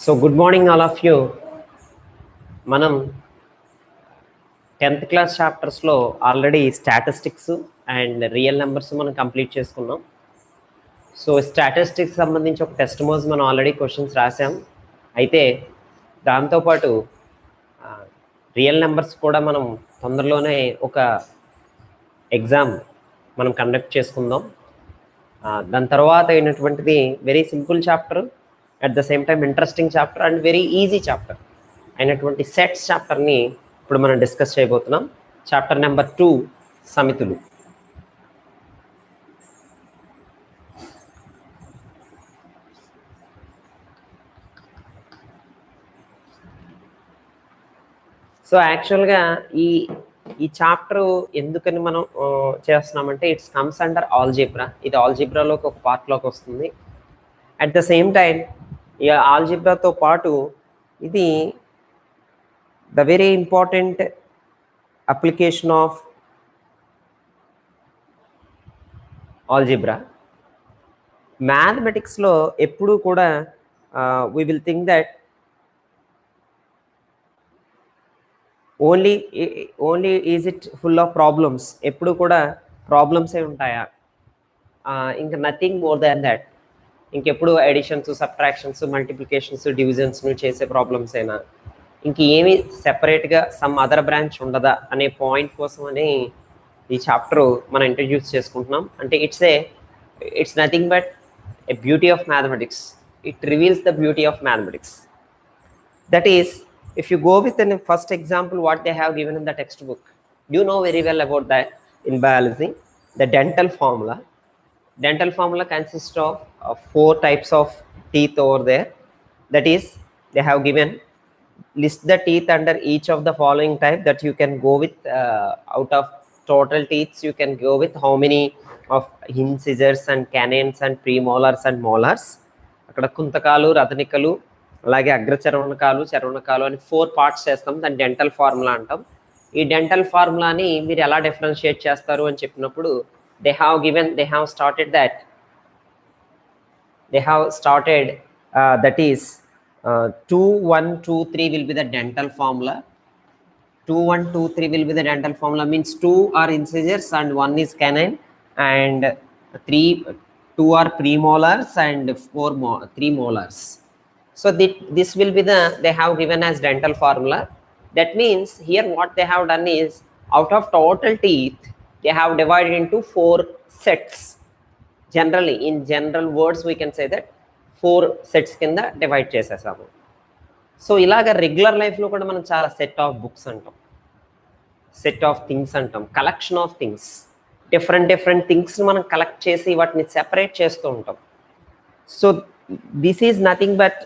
So good morning all of you. మనం 10th class చాప్టర్స్లో already statistics and real numbers మనం complete చేసుకున్నాం. So statistics సంబంధించి ఒక టెస్ట్ మోజ్ మనం ఆల్రెడీ క్వశ్చన్స్ రాసాం. అయితే దాంతోపాటు రియల్ నెంబర్స్ కూడా మనం తొందరలోనే ఒక ఎగ్జామ్ మనం కండక్ట్ చేసుకుందాం. దాని తర్వాత అయినటువంటిది very simple chapter, at the same time interesting chapter and very easy chapter అయినటువంటి సెట్స్ చాప్టర్ని ఇప్పుడు మనం డిస్కస్ చేయబోతున్నాం. Chapter number 2 సమితులు. సో యాక్చువల్గా ఈ చాప్టర్ ఎందుకని మనం చేస్తున్నామంటే ఇట్స్ కమ్స్ అండర్ ఆల్జీబ్రా. ఇది ఆల్జీబ్రాలోకి ఒక పార్ట్లోకి వస్తుంది. అట్ ద సేమ్ టైం ఈ ఆల్జీబ్రాతో పాటు ఇది the very important application of algebra. మ్యాథమెటిక్స్లో ఎప్పుడూ కూడా we will think that only is it full of problems. ఎప్పుడు కూడా ప్రాబ్లమ్సే ఉంటాయా, ఇంకా నథింగ్ మోర్ దాన్ దాట్. ఇంకెప్పుడు అడిషన్స్, సబ్ట్రాక్షన్స్, మల్టిప్లికేషన్స్, డివిజన్స్ను చేసే ప్రాబ్లమ్స్ అయినా ఇంకేమీ సెపరేట్గా సమ్ అదర్ బ్రాంచ్ ఉండదా అనే పాయింట్ కోసమని ఈ చాప్టర్ మనం ఇంట్రడ్యూస్ చేసుకుంటున్నాం. అంటే it's nothing but a beauty of mathematics. It reveals the beauty of mathematics. That is, if you go with the first example what they have given in the textbook, you know very well about that in biology, the dental formula. Dental formula consists of 4 types of teeth over there. That is, they have given, list the teeth under each of the following type that you can go with. Out of total teeth you can go with how many of incisors and canines and premolars and molars. akkada kuntakalu, radhanikalu, అలాగే అగ్రచర్వణకాలు, చర్వణకాలు అని 4 parts చేస్తాం. దాన్ని dental formula అంటాం. ఈ dental ఫార్ములాని మీరు ఎలా differentiate చేస్తారు అని చెప్పినప్పుడు they have started that is 2 1 2 3 will be the dental formula. 2 1 2 3 will be the dental formula, means 2 are incisors and 1 is canine, and 2 are premolars and 3 molars. So this will be they have given as dental formula. That means here what they have done is, out of total teeth they have divided into 4 sets. Generally, in general words we can say that 4 sets కింద divide చేసేసాము. So ఇలాగ regular లైఫ్లో కూడా మనం చాలా set of books అంటాం, set of things అంటాం, collection of things. Different థింగ్స్ని మనం కలెక్ట్ చేసి వాటిని సెపరేట్ చేస్తూ ఉంటాం. So this is nothing but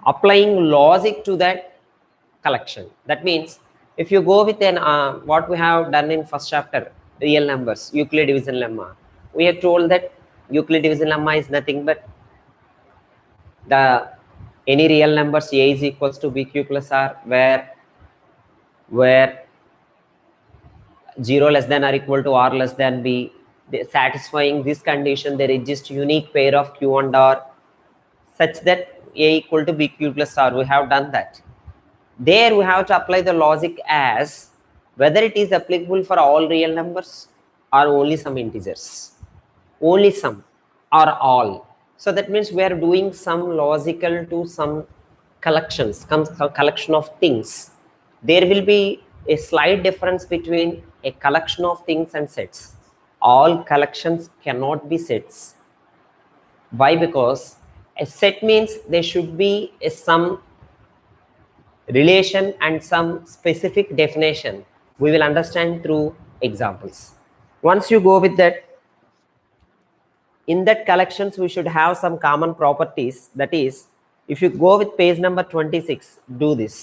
applying logic to that collection. That means if you go with what we have done in first chapter, real numbers, Euclid division lemma, we have told that Euclid division lemma is nothing but any real numbers a is equals to bq plus r, where 0 less than or equal to r less than b. Satisfying this condition, there exists unique pair of q and r such that a equal to bq plus r. We have done that. There we have to apply the logic as whether it is applicable for all real numbers or only some integers, only some or all. So that means we are doing some logical to some collections, collection of things. There will be a slight difference between a collection of things and sets. All collections cannot be sets. Why? Because a set means there should be some relation and some specific definition. We will understand through examples. Once you go with that, in that collections we should have some common properties. That is, if you go with page number 26, do this.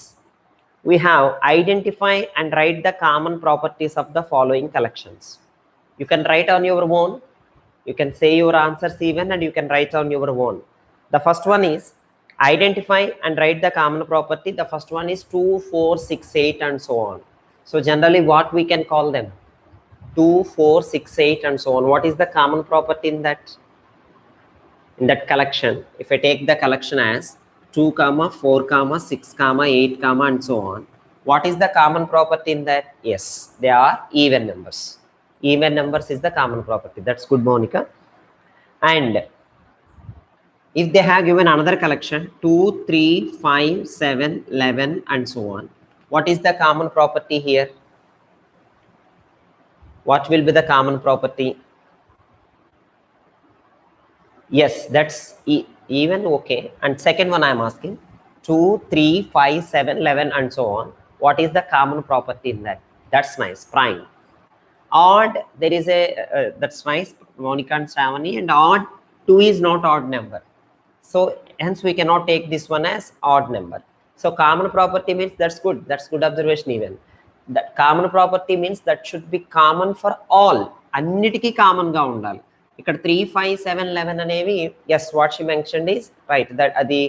We have identify and write the common properties of the following collections. You can write on your own. You can say your answers even, and you can write on your own. The first one is identify and write the common property. The first one is 2 4 6 8 and so on. So generally what we can call them? 2 4 6 8 and so on. What is the common property in that collection? If I take the collection as 2 comma 4 comma 6 comma 8 comma and so on. What is the common property in that? Yes, they are even numbers. Even numbers is the common property. That's good, Monica. And if they have given another collection 2, 3, 5, 7, 11 and so on, what is the common property here? What will be the common property? Yes, that's even, okay. And second one I'm asking 2, 3, 5, 7, 11 and so on. What is the common property in that? That's nice. Prime. Odd, there is a that's nice, Monica and Shravani. And odd, 2 is not odd number, so hence we cannot take this one as odd number. So common property means that's good observation. Even that common property means that should be common for all, అన్నిటికీ common గా ఉండాలి. ఇక్కడ 3, 5, 7, 11 అనేవి, yes, what she mentioned is right, that అది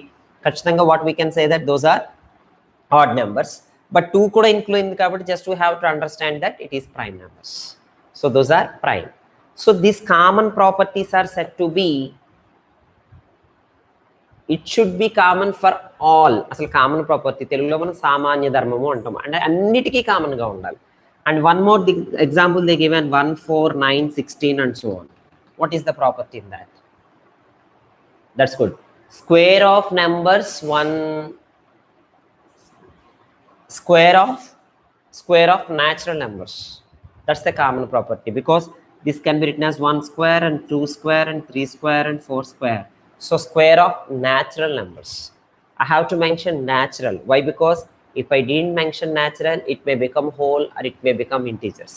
ఖచ్చితంగా what we can say that those are odd numbers. But 2 కూడా include ఉంది కాబట్టి just we have to understand that it is prime numbers. So those are prime. So these common properties are said to be, it should be common for all. అసలు common property తెలుగులో మనం సామాన్య ధర్మము అంటాం, అంటే అన్నిటికీ కామన్ గా ఉండాలి. And one more example they given 1, 4, 9, 16 and so on. What is the property in that? That's good. Square of numbers 1, square of natural numbers. That's the common property, because this can be written as 1 square and 2 square and 3 square and 4 square. So square of natural numbers. I have to mention natural. Why? Because if I didn't mention natural, it may become whole or it may become integers.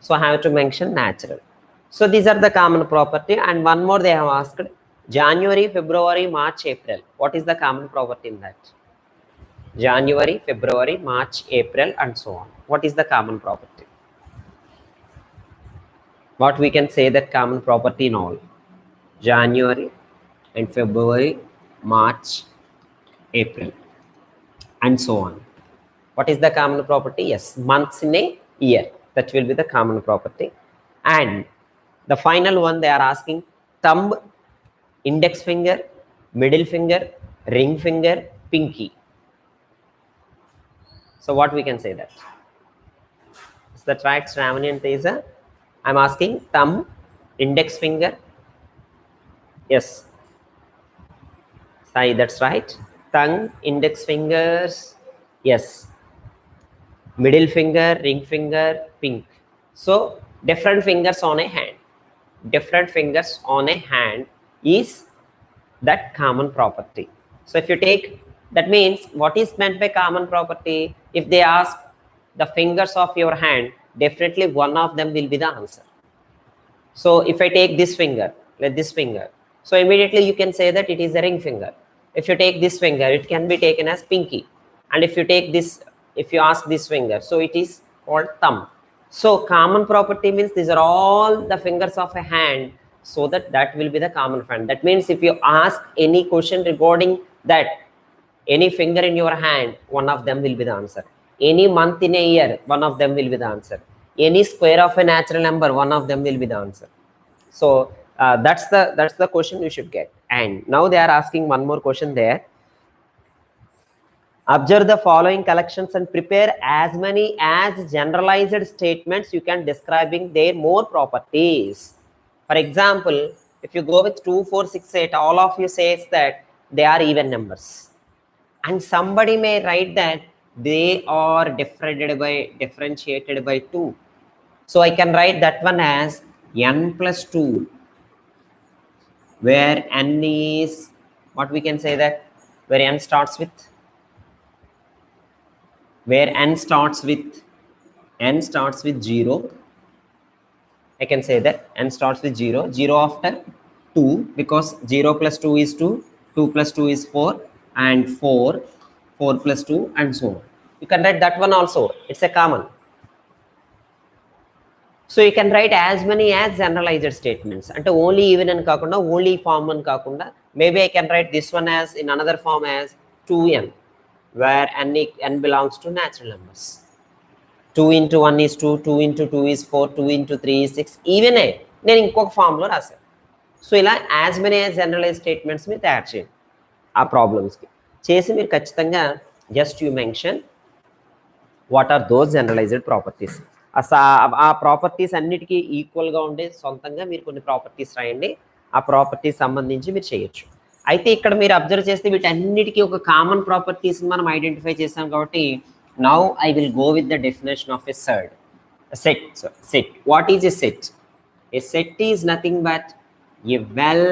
So I have to mention natural. So these are the common property. And one more they have asked, January, February, March, April. What is the common property in that? January, February, March, April and so on. What is the common property? What we can say that common property in all? January and February, March, April and so on. What is the common property? Yes, months in a year. That will be the common property. And the final one they are asking, thumb, index finger, middle finger, ring finger, pinky. So what we can say that? Is that right, Shravani and Teja? I'm asking thumb, index finger. Yes, Sai, that's right. Thumb, index fingers, yes. Middle finger, ring finger, pink. So different fingers on a hand. Different fingers on a hand is that common property. So if you take, that means what is meant by common property? If they ask the fingers of your hand, definitely one of them will be the answer. So if I take this finger, like this finger, so immediately you can say that it is a ring finger. If you take this finger, it can be taken as pinky. And if you take this, if you ask this finger, so it is called thumb. So common property means these are all the fingers of a hand, so that will be the common friend. That means if you ask any question regarding that, any finger in your hand, one of them will be the answer. Any month in a year, one of them will be the answer. Any square of a natural number, one of them will be the answer. So that's the question you should get. And now they are asking one more question there. Observe the following collections and prepare as many as generalized statements you can describing their more properties. For example, if you go with 2, 4, 6, 8, all of you says that they are even numbers. And somebody may write that they are differentiated by 2. So I can write that one as n plus 2, where n is, what we can say that, where n starts with, where n starts with 0. I can say that n starts with 0 after 2, because 0 plus 2 is 2, 2 plus 2 is 4, and 4 plus 2 and so on. You can write that one also, it's a common. So you can write as many as generalized statements, and only even and kakunda, only form and kakunda. Maybe I can write this one as in another form as 2n, where n belongs to natural numbers. 2 into 1 is 2, 2 into 2 is 4, 2 into 3 is 6. Even నేను ఇంకొక form లో రాశాను. So ఇలా as many as generalise statements ని తయారు చేయండి ఆ problems కి. చేసి మీరు ఖచ్చితంగా just you mention what are those generalised properties. ఆ ప్రాపర్టీస్ అన్నిటికీ ఈక్వల్గా ఉండే సొంతంగా మీరు కొన్ని ప్రాపర్టీస్ రాయండి. ఆ ప్రాపర్టీస్ సంబంధించి మీరు చేయొచ్చు. అయితే ఇక్కడ మీరు అబ్జర్వ్ చేస్తే వీటన్నిటికీ ఒక కామన్ ప్రాపర్టీస్ మనం ఐడెంటిఫై చేసాం కాబట్టి now I will go with the definition of a set. What is a set? A set is nothing but a well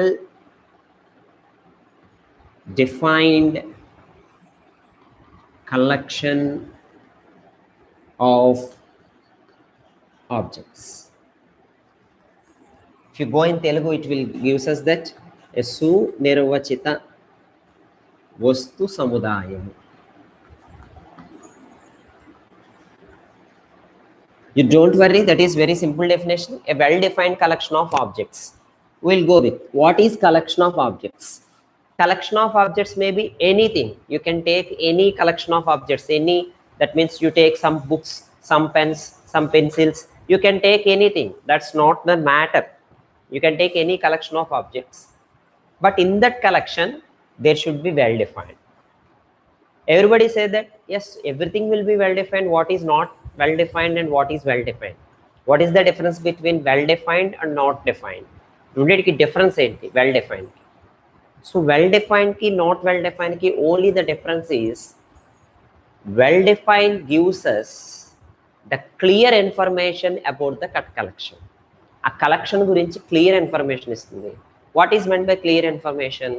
defined collection of objects. If you go in Telugu, it will gives us that a sunirvachita vastu samudayam. You don't worry, that is very simple definition. A well-defined collection of objects. We'll go with what is collection of objects. Collection of objects may be anything. You can take any collection of objects. Any, that means you take some books, some pens, some pencils. You can take anything. That's not the matter. You can take any collection of objects. But in that collection, there should be well-defined. Everybody say that yes, everything will be well-defined. What is not well-defined and what is well-defined? What is the difference between well-defined and not defined? రెండింటికి difference ఏంటి well-defined? So well-defined ki not well-defined ki only the difference is well-defined gives us the clear information about the collection. ఆ collection గురించి clear information ఇస్తుంది. What is meant by clear information?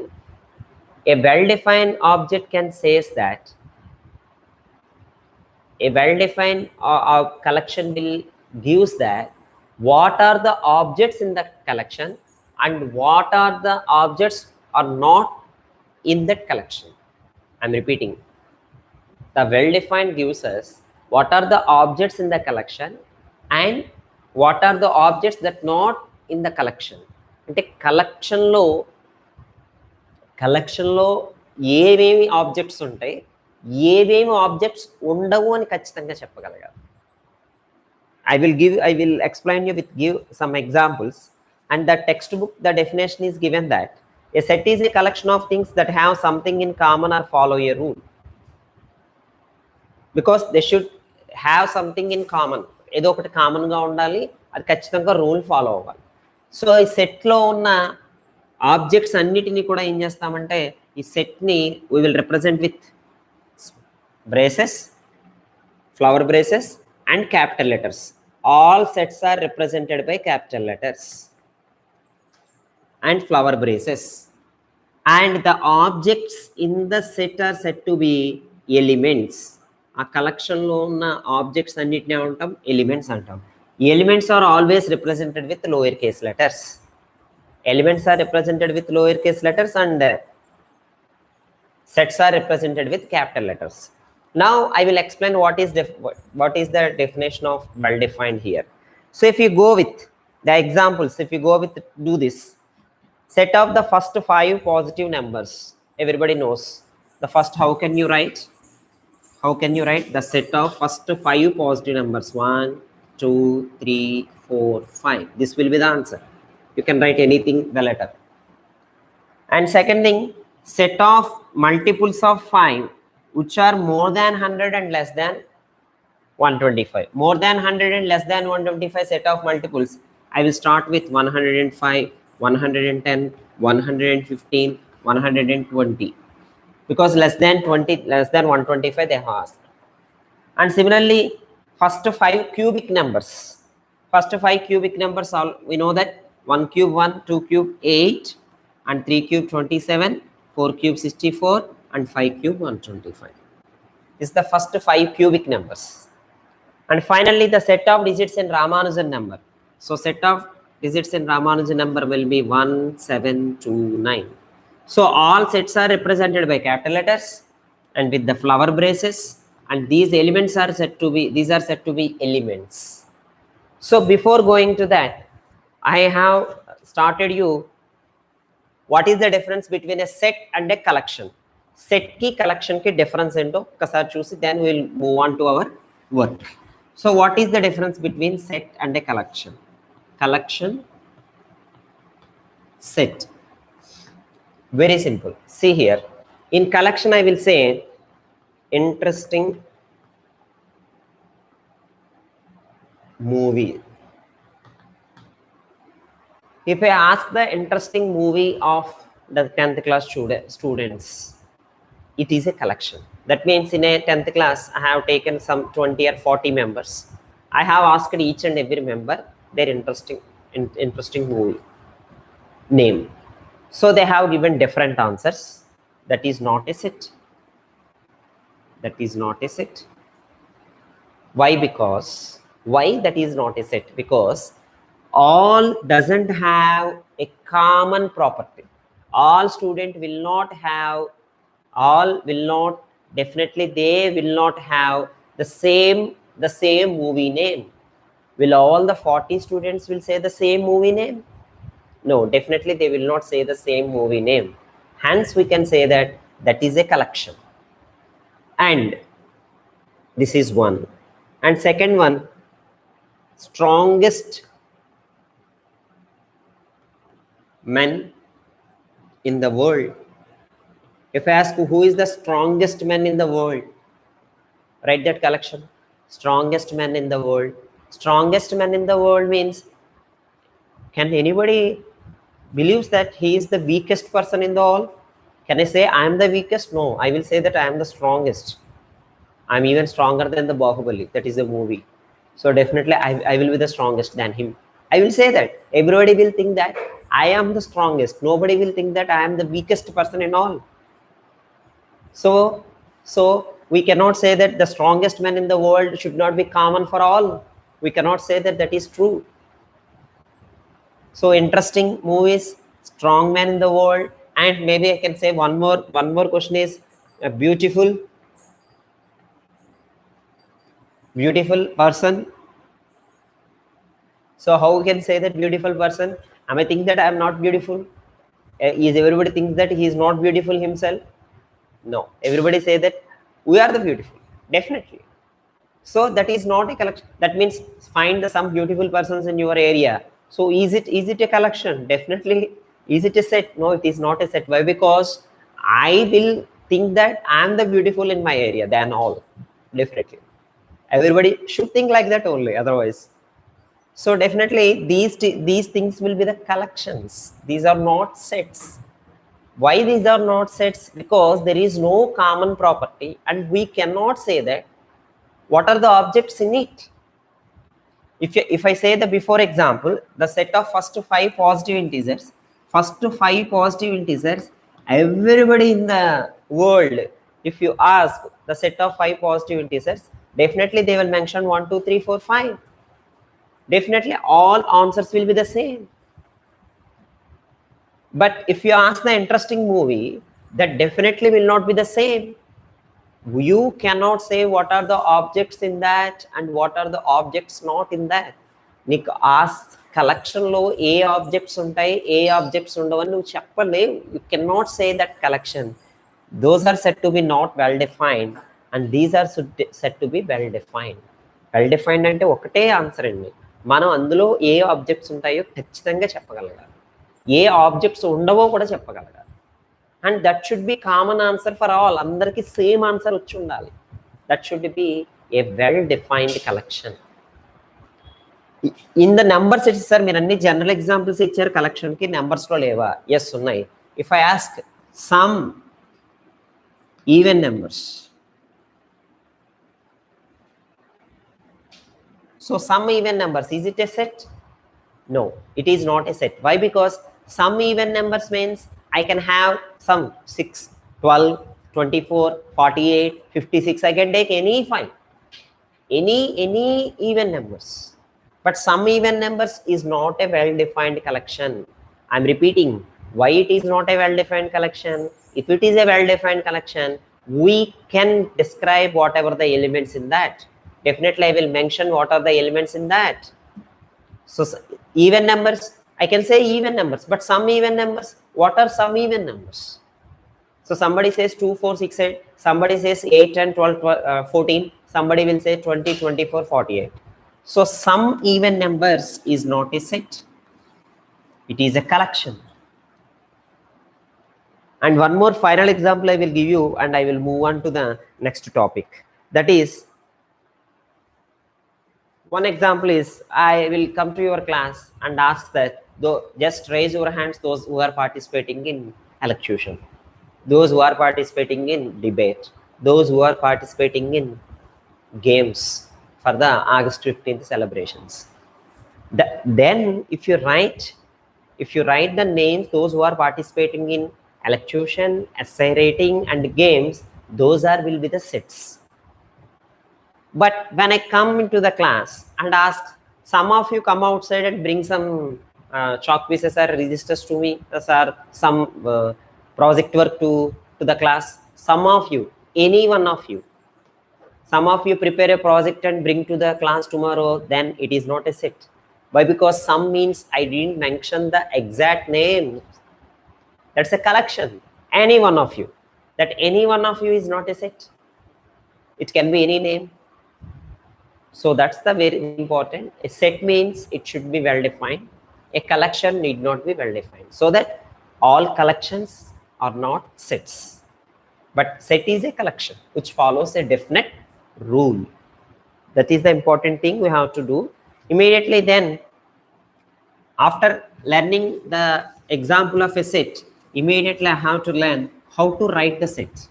A well-defined object can says that a well-defined collection will gives that what are the objects in the collection and what are the objects are not in that collection. I'm repeating. The well-defined gives us what are the objects in the collection and what are the objects that not in the collection. అంటే కలెక్షన్లో ఏమేమి objects ఉంటాయి, ఏమేమి objects ఉండవు అని ఖచ్చితంగా చెప్పగలగాలి. I will explain you with give some examples, and the textbook, the definition is given that a set is a collection of things that have something in common or follow a rule. Because they should have something in common. ఏదో ఒకటి కామన్గా ఉండాలి, అది ఖచ్చితంగా rule follow అవ్వాలి. So ఈ సెట్లో ఉన్న ఆబ్జెక్ట్స్ అన్నిటినీ కూడా ఏం చేస్తామంటే ఈ సెట్ని we will represent with braces, flower braces and capital letters. All sets are represented by capital letters and flower braces, and the objects in the set are said to be elements. ఆ కలెక్షన్లో ఉన్న objects అన్నిటినీ అంటాం elements అంటాం. Elements are always represented with lower case letters. Elements are represented with lower case letters and sets are represented with capital letters. Now I will explain what is the definition of well-defined here. So if you go with the examples, if you go with do this set of the first 5 positive numbers, everybody knows the first. How can you write the set of first 5 positive numbers? 1 2 3 4 5. This will be the answer. You can write anything the letter. And second thing, set of multiples of 5 which are more than 100 and less than 125. More than 100 and less than 125 set of multiples. I will start with 105, 110, 115, 120. Because less than 125 they have asked. And similarly, first 5 cubic numbers. First 5 cubic numbers, all we know that 1 cube 1, 2 cube 8, and 3 cube 27, 4 cube 64, and 5 cube 125. This is the first 5 cubic numbers. And finally, the set of digits in Ramanujan number. So set of digits in Ramanujan number will be 1729. So all sets are represented by capital letters and with the flower braces, and these elements are said to be elements. So before going to that, I have started you what is the difference between a set and a collection. Set ki collection ki difference ento kasar chusi, then we will move on to our work. So what is the difference between set and a collection? Collection, set, very simple. See here, In collection, I will say interesting movie. If I ask the interesting movie of the 10th class students, it is a collection. That means in a 10th class, I have taken some 20 or 40 members. I have asked each and every member their interesting movie name. So they have given different answers. That is not a set. That is not a set. Why? Why that is not a set? Because all doesn't have a common property. All student will not have, all will not, definitely they will not have the same movie name. Will all the 40 students will say the same movie name? No, definitely they will not say the same movie name. Hence we can say that that is a collection. And this is one. And second one, strongest men in the world. If I ask who is the strongest man in the world, write that collection. Strongest man in the world. Strongest man in the world means, can anybody believes that he is the weakest person in the all? Can I say I am the weakest? No, I will say that I am the strongest. I'm even stronger than the Bahubali. That is the movie. So definitely I will be the strongest than him. I will say that. Everybody will think that I am the strongest. Nobody will think that I am the weakest person in all. So we cannot say that the strongest man in the world should not be common for all. We cannot say that that is true. So interesting movies, strong man in the world, and maybe I can say one more question is a beautiful person. So how we can say that beautiful person? Am I think that I am not beautiful? Is everybody thinks that he is not beautiful himself? No, everybody say that we are the beautiful, definitely. So that is not a collection. That means find some beautiful persons in your area. So is it a collection? Definitely. Is it a set? No, it is not a set. Why? Because I will think that I am the beautiful in my area than all. Definitely. Everybody should think like that only, otherwise. So definitely these things will be the collections. These are not sets. Why these are not sets? Because there is no common property, and we cannot say that what are the objects in it. If I say the before example, the set of first 5 positive integers, everybody in the world, if you ask the set of 5 positive integers, definitely they will mention 1 2 3 4 5. Definitely all answers will be the same. But if you ask the interesting movie, that definitely will not be the same. You cannot say what are the objects in that and what are the objects not in that. నీకు ఆ కలెక్షన్లో ఏ objects ఉంటాయి, ఏ objects ఉండవని నువ్వు చెప్పలేవు. You cannot say that collection. Those are set to be not well defined and these are set to be well defined. Well defined అంటే ఒకటే answer అండి. మనం అందులో ఏ ఆబ్జెక్ట్స్ ఉంటాయో ఖచ్చితంగా చెప్పగలగాలి, ఏ ఆబ్జెక్ట్స్ ఉండవో కూడా చెప్పగలగాలి. And that should be common answer for all. Andarki same answer వచ్చి ఉండాలి. That should be a well defined collection. In the numbers ఇచ్చి సార్ మీరు అన్ని జనరల్ ఎగ్జాంపుల్స్ ఇచ్చారు కలెక్షన్ కి, నెంబర్స్ లో లేవా? ఎస్ ఉన్నాయి. If I ask some even numbers, so some even numbers, is it a set? No, it is not a set. Why? Because some even numbers means I can have some 6, 12, 24, 48, 56. I can take any 5, any even numbers. But some even numbers is not a well-defined collection. I'm repeating, why it is not a well-defined collection? If it is a well-defined collection, we can describe whatever the elements in that. Definitely, I will mention what are the elements in that. So even numbers, I can say even numbers, but some even numbers, what are some even numbers? So somebody says 2, 4, 6, 8, somebody says 8, 10, 12, 14, somebody will say 20, 24, 48. So some even numbers is not a set. It is a collection. And one more final example I will give you, and I will move on to the next topic. That is, one example is, I will come to your class and ask that, just raise your hands those who are participating in elocution, those who are participating in debate, those who are participating in games for the August 15th celebrations. Then if you write the names, those who are participating in elocution, essay writing, and games, those are will be the sets. But when I come into the class and ask, some of you come outside and bring some chalk pieces or registers to me, or some project work to the class. Some of you, any one of you, some of you prepare a project and bring to the class tomorrow, then it is not a set. Why? Because some means I didn't mention the exact name. That's a collection. Any one of you. That any one of you is not a set. It can be any name. So that's the very important. A set means it should be well defined. A collection need not be well defined. So that all collections are not sets. But set is a collection which follows a definite rule. That is the important thing we have to do. Immediately then, after learning the example of a set, immediately I have to learn how to write the set.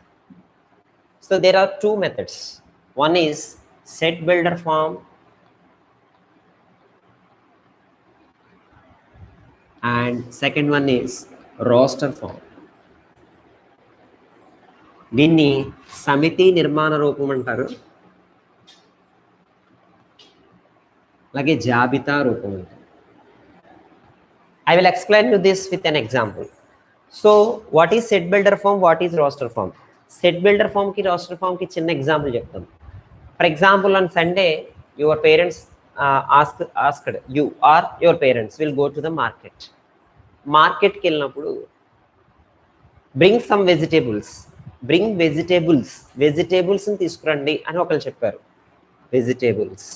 So there are two methods. One is set builder form, and second one is roster form. దీన్ని సమితి నిర్మాణ రూపం అంటారు, అలాగే జాబితా రూపం అంటారు. I will explain you this with an example. So what is set builder form, what is roster form? Set builder form ki roster form ki chinna example చెప్తాం. For example, on Sunday your parents asked you or your parents will go to the market. Market కి వెళ్ళినప్పుడు bring some vegetables, vegetables తీసుకురండి అని ఒకరు చెప్పారు. Vegetables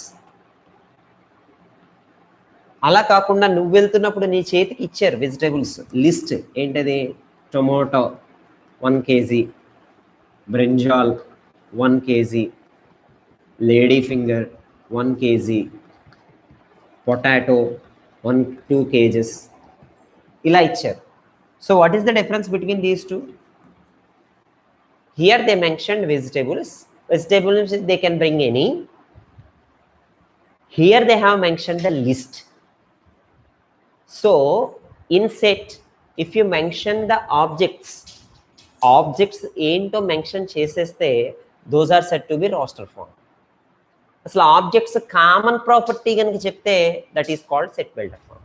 అలా కాకుండా నువ్వు వెళ్తున్నప్పుడు నీ చేతికి ఇచ్చారు వెజిటేబుల్స్ లిస్ట్. ఏంటది? Tomato 1 kg, brinjal 1 kg, lady finger 1 kg, potato 2 kgs ఇలా ఇచ్చారు. So what is the difference between these two? Here they mentioned vegetables. Vegetables they can bring any. Here they have mentioned the list. So in set, if you mention the objects ఏంటో mention చేసేస్తే those are said to be roster form. అసలు objects common property కనుక చెప్తే that is called set builder form.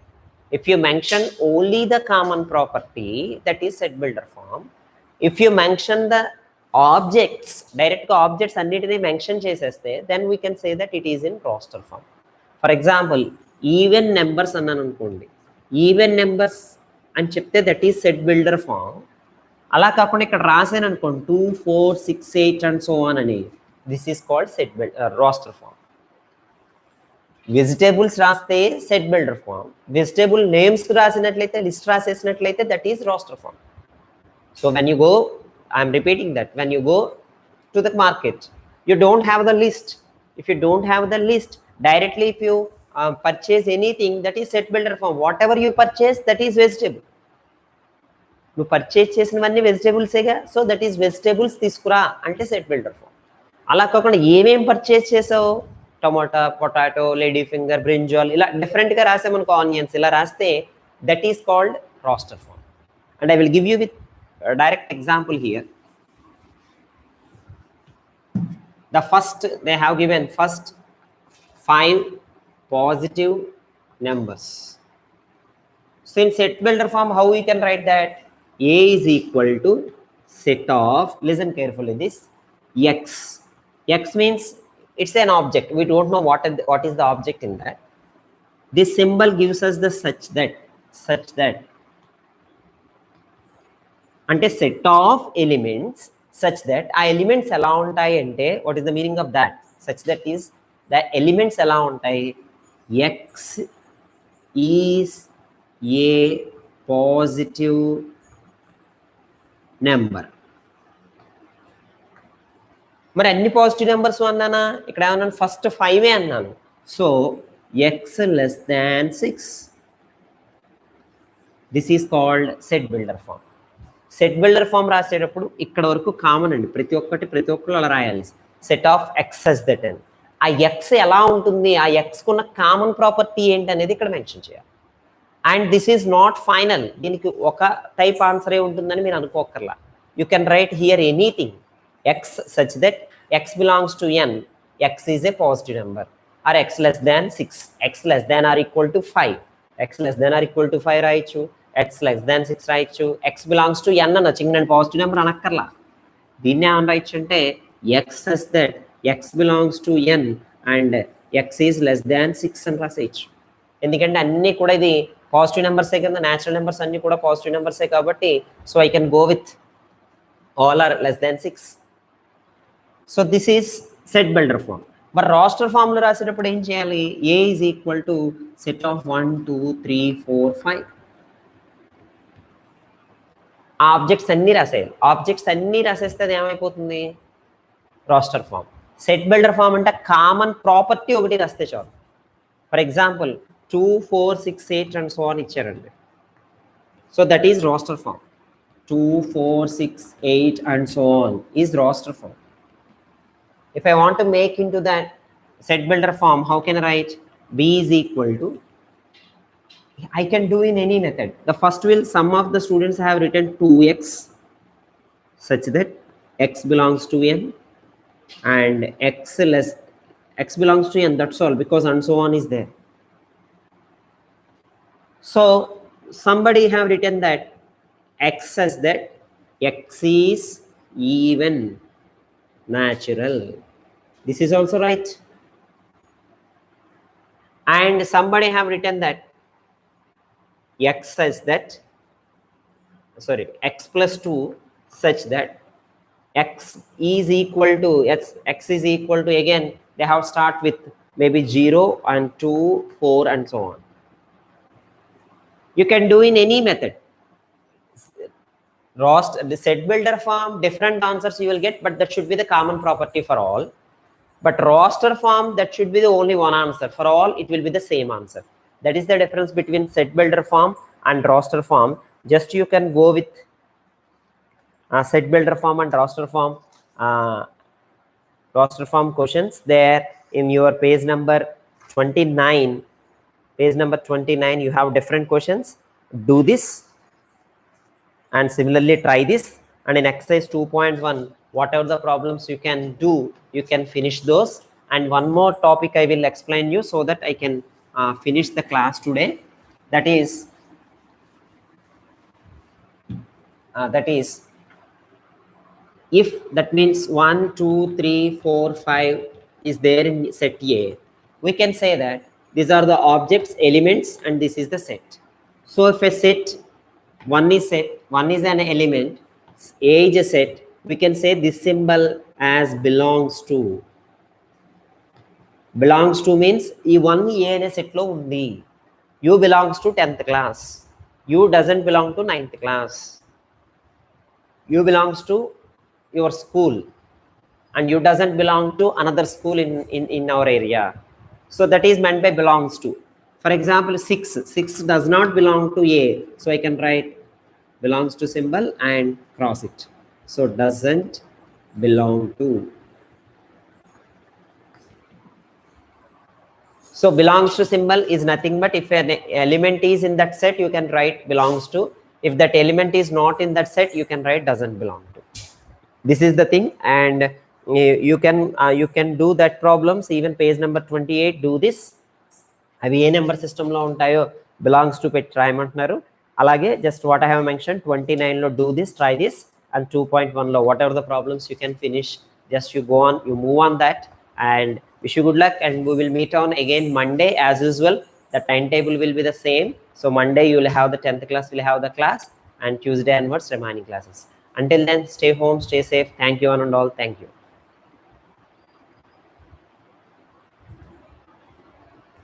If you mention only the common property, that is set builder form. If you mention the objects డైరెక్ట్గా objects అన్నిటినీ mention చేసేస్తే then we can say that it is in roster form. For example even numbers అన్నాను అనుకోండి, even numbers అని చెప్తే that is set builder form. అలా కాకుండా ఇక్కడ రాసాను అనుకోండి 2, 4, 6, 8 అండ్ సో ఆన్ అని, this is called set roster form. Vegetables రాస్తే set builder form, vegetable names రాసినట్లయితే లిస్ట్ రాసేసినట్లయితే that is roster form. So when you go, I'm repeating that, when you go to the market, you don't have the list. If you don't have the list, directly if you purchase anything, that is set builder form. Whatever you purchase, that is vegetable. You purchase చేసినవన్నీ వెజిటేబుల్సేగా, so that is vegetables తీసుకురా అంటే set builder form. అలా కాకుండా ఏమేమి purchase చేసావు, tomato, potato, lady finger, brinjal ఇలా డిఫరెంట్గా రాసామనుకో, ఆనియన్స్ ఇలా రాస్తే that is called roster form. And I will give you with a direct example here. The first, they have given first 5 positive numbers. So in set builder form, how we can write that? A is equal to set of, listen carefully this, x. X means it's an object. We don't know what is the object in that. This symbol gives us the such that అంటే set of elements such that, ఆ elements ఎలా ఉంటాయి అంటే what is the meaning of that? Such that is the elements ఎలా ఉంటాయి? X is a positive number. మరి అన్ని positive numbers అన్నానా? ఇక్కడ ఏమన్నాను? ఫస్ట్ 5 అన్నాను. So x less than 6. This is called set builder form. Set builder form రాసేటప్పుడు ఇక్కడ వరకు కామన్ అండి, ప్రతి ఒక్కరు అలా రాయాలి. Set of X S that అని. ఆ ఎక్స్ ఎలా ఉంటుంది, ఆ ఎక్స్కు ఉన్న కామన్ ప్రాపర్టీ ఏంటి అనేది ఇక్కడ మెన్షన్ చేయాలి. And this is not final, దీనికి ఒక టైప్ ఆన్సరే ఉంటుందని మీరు అనుకోకర్లా. You can write here anything X such that X belongs to N, X is a positive number, or X less than 6, X less than or equal to 5, X less than or equal to 5 రాయొచ్చు, X less than 6 రాయొచ్చు, X belongs to ఎన్ అనొచ్చు. ఇంక నేను positive number అనక్కర్లా. దీన్ని ఏమని రాయొచ్చు అంటే X such that X belongs to N and X is less than 6 అని రాసేయచ్చు. ఎందుకంటే అన్నీ కూడా ఇది పాజిటివ్ నెంబర్సే కదా, న్యాచురల్ నెంబర్స్ అన్నీ కూడా పాజిటివ్ నెంబర్సే కాబట్టి so I can go with all or less than 6. So this is set builder form. మరి రాస్టర్ ఫామ్లో రాసేటప్పుడు ఏం చేయాలి? A is equal to set of 1 2 3 4 5. ఆ ఆబ్జెక్ట్స్ అన్నీ రాసేయాలి. ఆబ్జెక్ట్స్ అన్నీ రాసేస్తే అది ఏమైపోతుంది? Roster form. Set builder form అంటే కామన్ ప్రాపర్టీ ఒకటి రాస్తే చాలు. For example 2 4 6 8 and so on ఇచ్చారండి. So that is roster form. 2 4 6 8 and so on is roster form. If I want to make into that set builder form, how can I write? B is equal to, I can do in any method. The first will, some of the students have written 2x such that x belongs to n and x belongs to n, that's all, because and so on is there. So somebody have written that x says that x is even natural. This is also right. And somebody have written that x says that, sorry, x plus 2 such that x is equal to, x is equal to, again they have start with maybe 0 and 2 4 and so on. You can do in any method. The set builder form, different answers you will get, but that should be the common property for all. But roster form, that should be the only one answer. For all, it will be the same answer. That is the difference between set builder form and roster form. Just you can go with set builder form and roster form questions there in your page number 29. Page number 29, you have different questions. Do this and similarly try this, and in exercise 2.1 whatever the problems you can do, you can finish those. And one more topic I will explain you so that I can finish the class today. That is if that means 1 2 3 4 5 is there in set A, we can say that these are the objects, elements, and this is the set. So if a set, one is an element, A is a set, we can say this symbol as belongs to. Belongs to means ఈ one ఏ అనే set లో ఉంది. U belongs to 10th class, U doesn't belong to 9th class, U belongs to your school, and U doesn't belong to another school in our area. So that is meant by belongs to. For example, 6 does not belong to A, so I can write belongs to symbol and cross it. So doesn't belong to. So belongs to symbol is nothing but if an element is in that set, you can write belongs to. If that element is not in that set, you can write doesn't belong to. This is the thing, and you can do that problems. Even page number 28, do this. అవి ఏ number సిస్టంలో ఉంటాయో belongs to పెట్టి రాయమంటున్నారు. అలాగే just what I have mention 29లో do this, try this, and 2.1లో whatever the problems you can finish, just you go on, you move on that, and wish you good luck. And we will meet on again Monday as usual. The timetable will be the same. So Monday you will have the 10th class, will have the class, and Tuesday onwards remaining classes. Until then, stay home, stay safe. Thank you one and all. Thank you.